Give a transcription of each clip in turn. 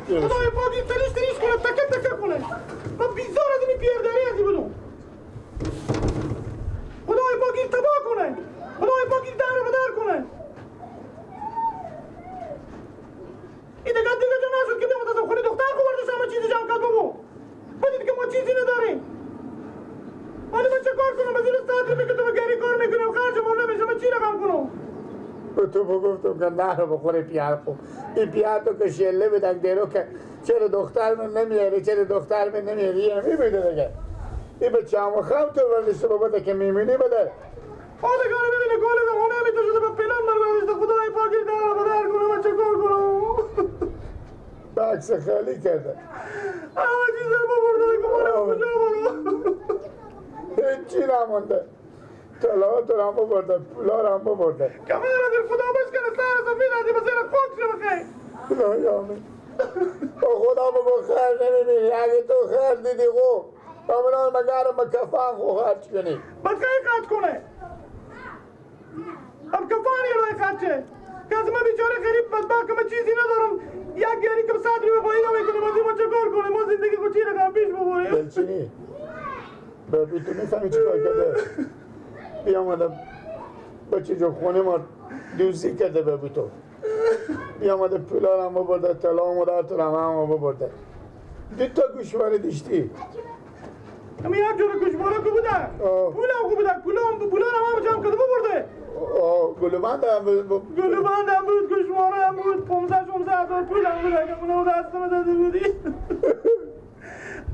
خدای پاک این تریش کنه تکه کنه. من بیزار از این پیرداری ازی بدون. خدای پاک این تباه کنه. خدای پاک این در بدر کنه. این دیگه جا نشد که نمتازم خونی دختر خوردش همه چیزی جمع کرد بابا. بدید که ما چیزی نداریم. حالا من چه کار کنم؟ از این استادی میگه تو گری کار میکنم خرج ما نمیشه من چی رقم کنم؟ تو بگفتم که نه رو بخوره پیار خوب. این پیار تو که شله بدن دیرو که چرا دختر من نمیاری چرا دختر من نمیاری همی بده دیگه. این بچه همه خواب تو بردشته بابا که میمونی بده. حالا گانه ببینه گل زمانه همی تو شده به پلان مرگاوشته خدای پاکی در بدر کنم من چه کار کنم؟ بکس خالی کرده. همه چیز رو ببرده که ما رو کجا برو؟ هیچی نمونده. طلاعات رو هم ببرده پولا رو هم ببرده. کمان از این خدا بشکنه سر زمین ازی به زیر خاک شو بخیر. خدای آمین. خدا بگو خیر نمیبینی اگه تو خیر دیدی خوب امنان مگرم کفان خو خرچ کنی. با کی خرچ کنه؟ اب کفانی روی خرچه. که از من بیچاره غریب بدبخت که من چیزی ندارم یک گری که 100 روپیه پایین نمیکنه ما چه کار کنیم ما زندگی خود چی رقم پیش ببریم دلچینی ببین تو میفهمی چی کار کرده بیامده بچه جو خونه ما دوزی کرده ببین تو بیامده پولا هم ببرده طلا هم در تو هم ببرده دید تا گوشواره دیشتی اما یک جور گوشواره که بوده پولا هم که بوده پولا هم جمع کرده ببرده گلوبند هم بود گلوبند هم بود گوشواره هم بود 15 هزار پول هم بوده که منو دستم داده بودی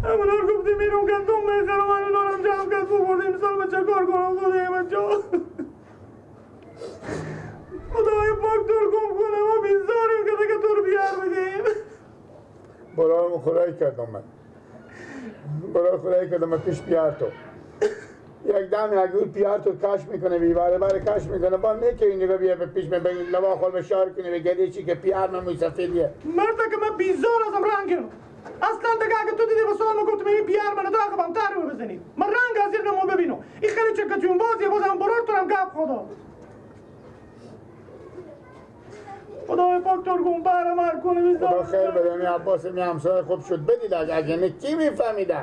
همون ها گفتی میرون گندم میخرم من اینا هم جمع کرد ببرده مثال من چه کار کنم خدای من جا خدای پاک تور گم کنه ما بیزاریم که دیگه تور بیار بگیم برای خدایی کردم من برای خدایی کردم من پیش بیار تو یک دم یک گول پیار تو کش میکنه بیباره باره کش میکنه با نه که اینجا بیا به پیش من بگید لوا خال بشار کنه بگیدی چی که پیار من سفیدیه مرد که من بیزار ازم رنگم اصلا دیگه اگه تو دیدی با سوال ما گفتم این پیار من داغ بام تر رو بزنید من رنگ از این ما ببینم این خیلی چکتون بازیه بازم برار تو هم گپ خدا خدای پاک ترگون بره مر کنه بیزار خدا خیر بده می عباس می همسایه خوب شد بدید اگه نه کی میفهمیده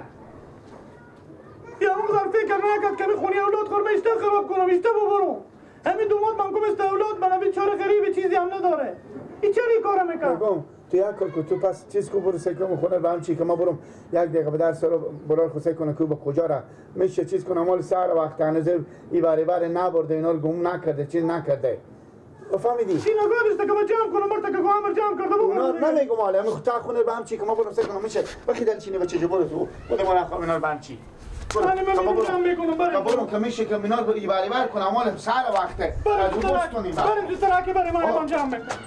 یا مقدر فکر نکرد که می خونی اولاد خور اشته خراب کنم اشته ببرم همین دومات من کم است اولاد من بیچاره غریبی چیزی هم نداره این چری کار میکنه تو یک کار کن تو پس چیز کو برو سکم خونه به هم چی که ما برم یک دقیقه به در سر برار خو کنه کو به کجا را میشه چیز کنه مال سر وقت هنوز ای باره نبرده اینا رو گم نکرده چیز نکرده فهمیدی چی نگادش که ما جمع کنم مرتا که گوامر جمع کرده اونا نمیگم حالا همین خود تا خونه به هم چی که ما برم سکم میشه بخی دلچینی بچه جو برو تو خود ما رفتم اینا رو به هم چی من جمع میکنم برم که میشه که اینا رو ای بار کنه مال سر وقته از اون بست کنیم بریم تو سراکی بریم من جمع میکنم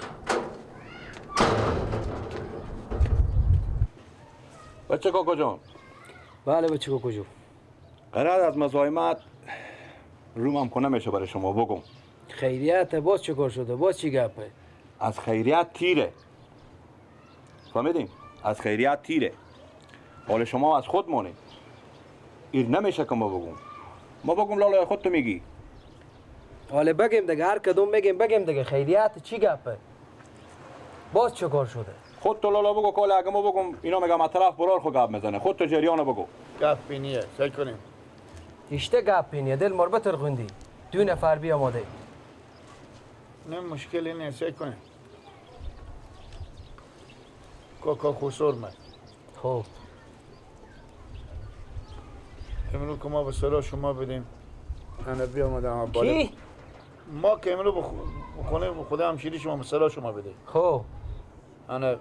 بچه کاکا جان بله بچه کاکا جان قرار از مزاحمت رومم کنه میشه برای شما بگم خیریت باز چه کار شده باز چی گپه از خیریت تیره فهمیدین از خیریت تیره حال شما از خود مانید این نمیشه که ما بگم لالا خود تو میگی حالا بگیم دیگه هر کدوم بگیم دیگه خیریت چی گپه باز چه کار شده خود تو لالا بگو کاله اگه ما بگم اینا میگم از طرف برار خود گپ میزنه خود تو جریانو بگو گپ بینیه سعی کنیم اشته گپ بینیه دل مربت ترغوندی 2 نفر بی آماده نه مشکلی نیست سعی کنیم کاکا خسور من خب امروز که ما به سرا شما بدیم انا بیامدم کی؟ ما که امروز بخونه خدا همشیری شما به سرا شما بده خب انا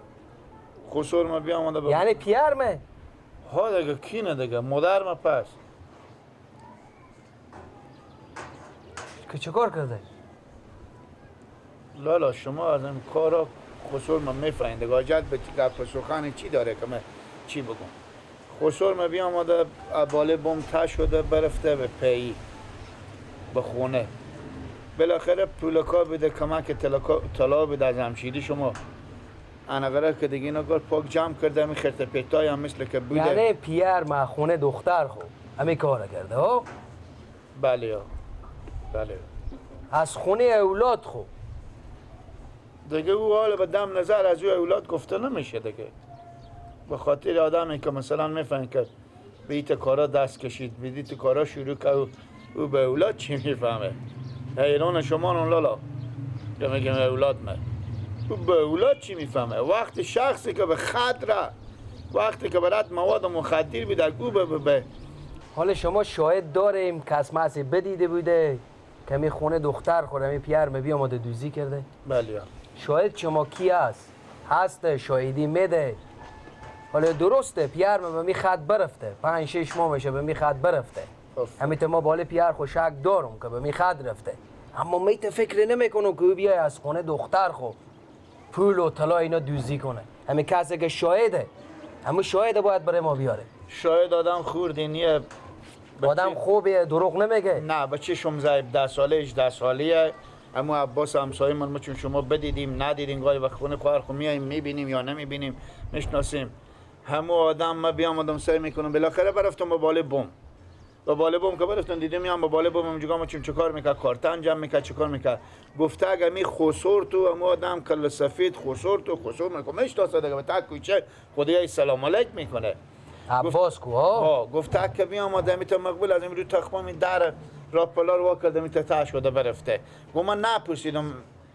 خسور ما بیامده یعنی پیار مه؟ ها دیگه کی نه دیگه مادر ما پس که چه کار کرده؟ لالا شما از این کارا خسور ما میفهمید دیگه حاجت به گپ سخن چی داره که من چی بگم خسور ما بیامده باله بوم تا شده برفته به پی به خونه بالاخره پولکا بده کمک طلا بده از همشیری شما انا قرار که دیگه اینا پاک جمع کرده می خرت پیتای هم مثل که بوده یعنی پیار ما خونه دختر خو همین کار کرده ها بله بله از خونه اولاد خو دیگه او حالا به دم نظر از او اولاد گفته نمیشه دیگه به خاطر آدمی که مثلا میفهمه که به ایت کارا دست کشید به ایت کارا شروع که او به اولاد چی میفهمه؟ حیران شما اون لالا که میگم اولاد من او به اولاد چی میفهمه؟ وقتی شخصی که به خطر وقتی که برات مواد مخدر بیده او به حالا شما شاهد داریم کس مسی بدیده بوده که می خونه دختر خورده می پیر می بیامده دوزی کرده؟ بله. شاهد شما کی است؟ هست شاهدی میده. حالا درسته پیر می خط برفته 5-6 ماه میشه به می خط برفته. همیت ما بالا پیر خوشک دارم که به می خط رفته. اما میت فکر نمیکنم که او بیای از خونه دختر خو پول و طلا اینا دوزی کنه. همین کسی که شاهده همون شاهد باید برای ما بیاره. شاید آدم خوردینیه آدم خوبه دروغ نمیگه. نه بچه شم زایب 10 ساله 18 سالیه. اما عباس همسایه من چون شما بدیدیم ندیدیم گاهی وقت خونه خواهر خو میایم میبینیم یا نمیبینیم میشناسیم. همو آدم ما بیام آدم سعی میکنم بالاخره برفتم با باله بوم که برفتم دیدم میام با باله بوم اونجا ما چون چیکار میکرد کارت انجام میکرد چیکار میکرد گفته اگر می خسور تو اما آدم کل سفید خسور میکنه میشناسه دیگه تا کوچه خدای سلام علیک میکنه عباس کو ها گفته که بیام آدمی تا مقبول از این رو تخمام در راپلا رو واکردم تا تا شده برفته و من نپرسیدم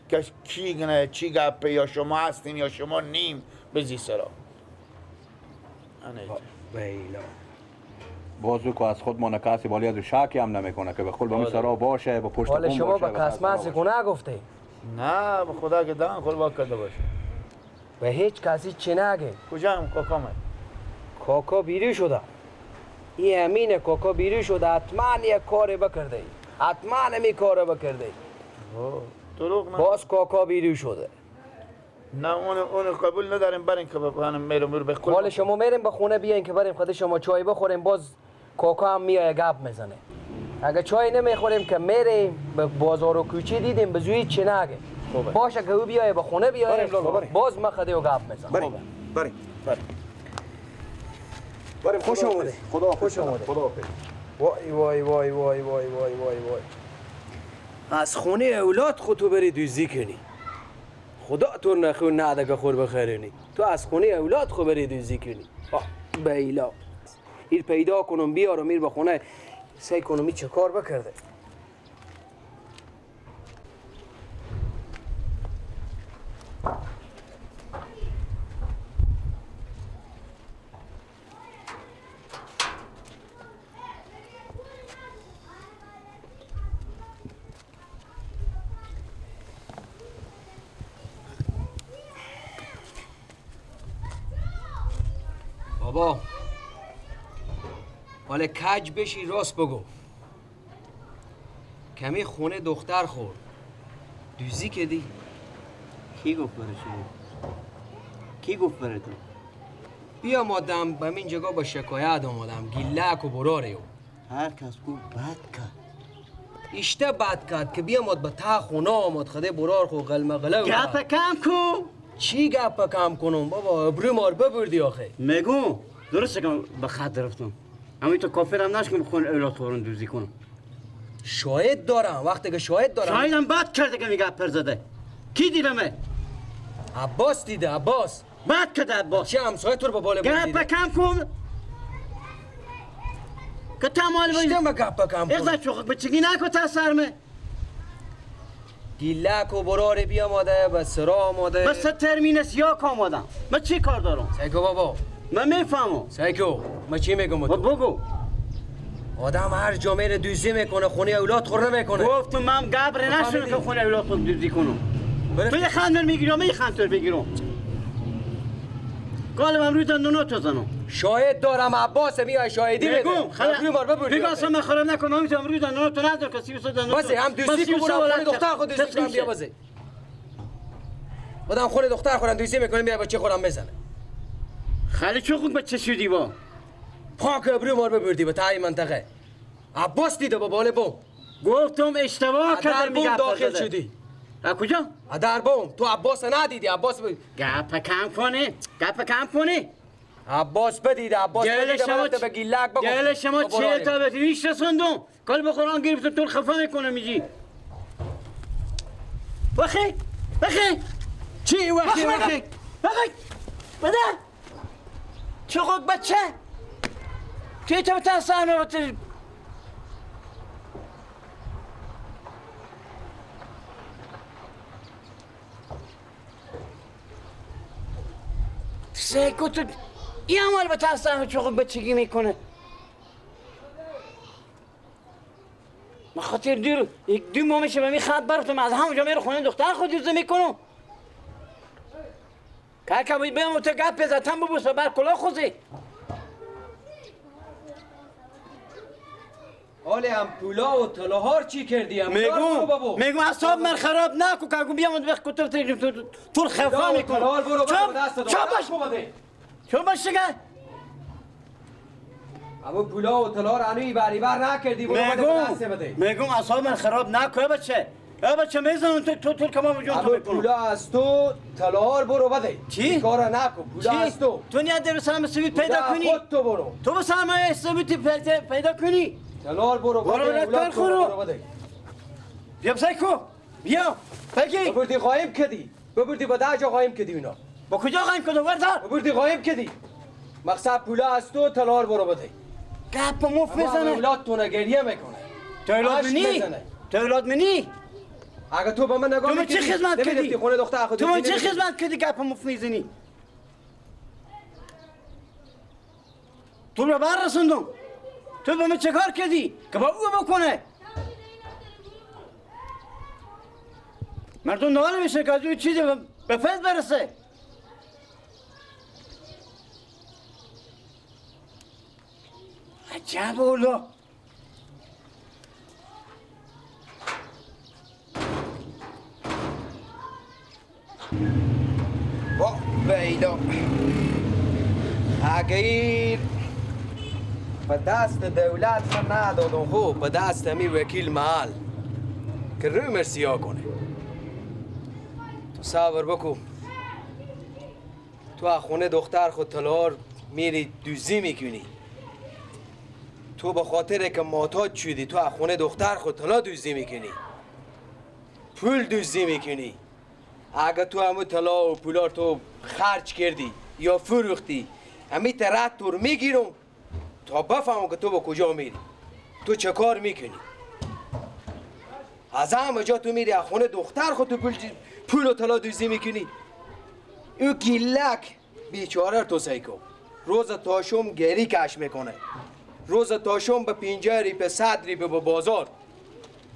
که کی گنه چی گپه یا شما هستین یا شما نیم بزی سرا بیلا بازو که از خود ما کسی بالی از شکی هم نمیکنه که به خود به سرا باشه با پشت حالا بوم شما باشه به کس مسی کو نگفته؟ نه به خدا که دان خود واکرده باشه به هیچ کسی چی نگه. کجا هم کاکامه کاکا بیری شده. این امین کاکا بیری شده حتما یک کاری بکرده حتما همی کار بکرده دروغ نه باز کاکا بیری شده. نه اون قبول نداریم برین که بخوانم میرم به خود حالا شما میریم به خونه بیاین که بریم خود شما چای بخوریم باز کاکا هم میای گپ میزنه. اگه چای نمیخوریم که میریم به بازار و کوچه دیدیم به زوی چی نگه. باشه که او بیای به خونه بیایم باز ما خده و گپ میزنه. بریم خوش آمده. خدا خوش آمده. خدا حافظ. وای از خونه اولاد خودتو بری دوزی کنی. خدا تو نخون نده که خور بخیرونی. تو از خونه اولاد خو بری دوزی کنی. بیلا ایر پیدا کنم بیارم میر به خونه سعی کنم این چه کار بکرده. بابا حالا کج بشی راست بگو کمی خونه دختر خورد دوزی کدی؟ کی گفت برای شما؟ کی گفت برای تو؟ بیا مادم به این جگا با شکایت آمدم گلک و براره هر کس کو بد کرد اشته بد کرد که بیا ماد به تا خونه آمد خده برار خو غلمغله گپ کم کو چی گپ کم کنم بابا ابرو مار ببردی آخه میگو درسته که به خط رفتم اما تو کافرم نش که بخون اولاد خورن دوزی کنم شاهد دارم وقتی که شاهد دارم شایدم بد کرده که میگه پر زده کی دیدمه؟ عباس دیده عباس بد کرده عباس چه همسایه تو رو با بالا گپ دیده کم کن که تا مال باید اشته ما گپ کم کن اقضا چوخک بچگی نکو تا سرمه گلک و برار بیا آماده به سرا آماده بس ترمینس یا آمادم من چی کار دارم؟ سیکو بابا من میفهمم سیکو من چی میگم تو بگو آدم هر جا میره دوزی میکنه خونه اولاد خور نمیکنه گفتم من گبر نشون که خونه اولاد خود دوزی کنم تو یه خندر میگیرم یه خندر بگیرم قالب امروز دندونو تو زنم شاهد دارم عباس میای شاهدی بده بگم بگم اصلا من خراب نکنم من میتونم امروز دندونو تو ندارم کسی بسا دندونو بس هم دوزی که برم خونه دختر خود دوزی کنم بیا بازی آدم خونه دختر خورم دوزی میکنه میای بچه خورم بزنه خالی چه خوب بچه شدی با پاک ابرو مار ببردی به تایی منطقه عباس دیده با باله بوم گفتم اشتباه کردم میگم داخل شدی از کجا؟ در بوم تو عباس ندیدی عباس گپ کم کنی عباس بدیده عباس بدیده برفته به گیلک بگو گل شما چه تا به دیویش رسوندم کل به قرآن گرفت تو خفه میکنه میگی بخی چی وقتی بده چقدر بچه توی تو بترسن و بتر سیکو تو این عمال بترسن و چقدر بچگی میکنه من خاطر دیر یک دو ماه میشه به می خط برفتم از همونجا میره خونه دختر خود جزه میکنم که باید بیم تو گپ بزتم ببوس و بر کلا خوزی حالی هم پولا و طلاهار چی کردی؟ میگم اصاب من خراب نکو که اگه بیام بخ کتب طول خفا میکنم چون باش دیگه اما پولا و طلاهار انوی بری بر نکردی میگم اصاب من خراب نکو بچه میزنم تو کمام جون تو میکنم پولا از تو طلاهار برو بده چی؟ کارا نکو پولا از تو نیاد در سلام سویت پیدا کنی خود تو برو تو به سلام سویت پیدا کنی طلاهار برو بده بیا بسیکو بیا بگی ببردی قایم کدی ببردی با ده جا قایم کدی اونا با کجا قایم کدو وردار ببردی قایم کدی مقصد پولا از تو طلاهار برو بده گپ موف میزنه اولاد تو نگریه میکنه تو اولاد منی اگه تو با من نگاه میکنی تو چه خدمت کردی خونه دختر خود تو چه خدمت کردی گپ موف میزنی تو رو بر رسوندم تو با من چه کار کردی که با او بکنه مردم ناله میشه که از او چیزی به فیض برسه عجب اولا با بیلا اگر به دست دولت من ندادم خوب به دست همی وکیل محل که روی مرسیا کنه تو صبر بکو تو از خونه دختر خود طلاهار میری دوزی میکنی تو به خاطر که معتاد شدی تو از خونه دختر خود طلا دوزی میکنی پول دوزی میکنی اگه تو همو طلا و پولار تو خرج کردی یا فروختی همی رد تور میگیرم تا بفهمم که تو با کجا میری تو چه کار میکنی از همه جا تو میری از خونه دختر خود تو پول و طلا دوزی میکنی او گیلک بیچاره تو سیکو روز تاشم گری کش میکنه روز تاشم به 50 ریپ 100 ریپ به بازار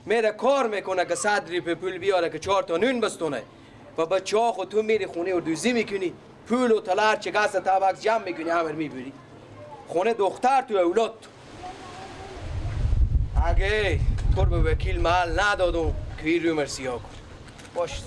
میره کار میکنه که 100 ریپ پول بیاره که 4 تا نون بستونه و بچه ها خود تو میری خونه و دوزی میکنی پول و طلا چه گست تابک جمع میکنی همه میبری خونه دختر تو اولاد تو اگه تو به وکیل محل ندادم که روی مرسیا کن باش